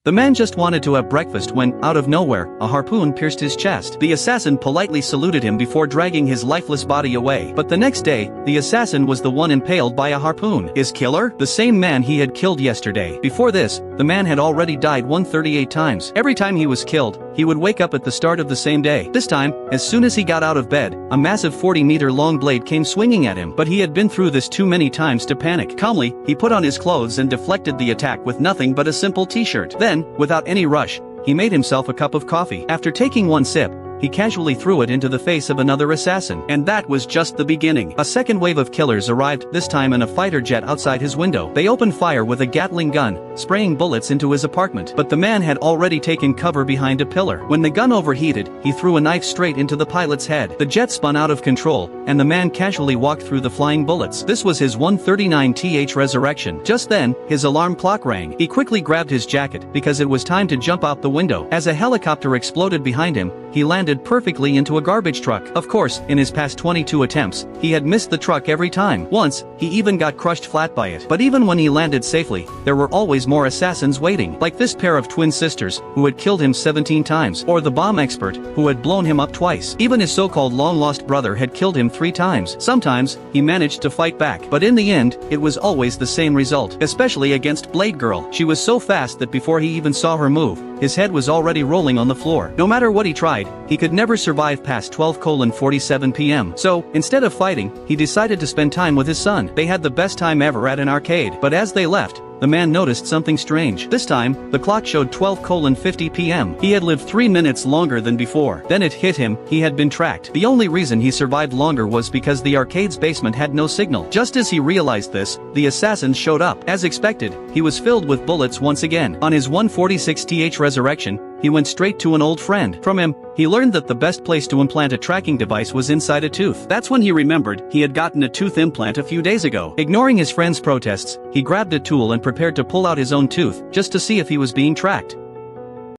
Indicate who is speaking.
Speaker 1: The man just wanted to have breakfast when, out of nowhere, a harpoon pierced his chest. The assassin politely saluted him before dragging his lifeless body away. But the next day, the assassin was the one impaled by a harpoon. His killer? The same man he had killed yesterday. Before this, the man had already died 138 times. Every time he was killed, he would wake up at the start of the same day. This time, as soon as he got out of bed, a massive 40-meter-long blade came swinging at him. But he had been through this too many times to panic. Calmly, he put on his clothes and deflected the attack with nothing but a simple t-shirt. Then, without any rush, he made himself a cup of coffee. After taking one sip, he casually threw it into the face of another assassin. And that was just the beginning. A second wave of killers arrived, this time in a fighter jet outside his window. They opened fire with a Gatling gun, spraying bullets into his apartment. But the man had already taken cover behind a pillar. When the gun overheated, he threw a knife straight into the pilot's head. The jet spun out of control, and the man casually walked through the flying bullets. This was his 139th resurrection. Just then, his alarm clock rang. He quickly grabbed his jacket, because it was time to jump out the window. As a helicopter exploded behind him, he landed perfectly into a garbage truck. Of course, in his past 22 attempts, he had missed the truck every time. Once, he even got crushed flat by it. But even when he landed safely, there were always more assassins waiting. Like this pair of twin sisters, who had killed him 17 times. Or the bomb expert, who had blown him up twice. Even his so-called long-lost brother had killed him 3 times. Sometimes, he managed to fight back. But in the end, it was always the same result. Especially against Blade Girl. She was so fast that before he even saw her move, his head was already rolling on the floor. No matter what he tried, he could never survive past 12:47 p.m. So, instead of fighting, he decided to spend time with his son. They had the best time ever at an arcade. But as they left, the man noticed something strange. This time, the clock showed 12:50 p.m. He had lived 3 minutes longer than before. Then it hit him, he had been tracked. The only reason he survived longer was because the arcade's basement had no signal. Just as he realized this, the assassin showed up. As expected, he was filled with bullets once again. On his 146th resurrection, he went straight to an old friend. From him, he learned that the best place to implant a tracking device was inside a tooth. That's when he remembered he had gotten a tooth implant a few days ago. Ignoring his friend's protests, he grabbed a tool and prepared to pull out his own tooth, just to see if he was being tracked.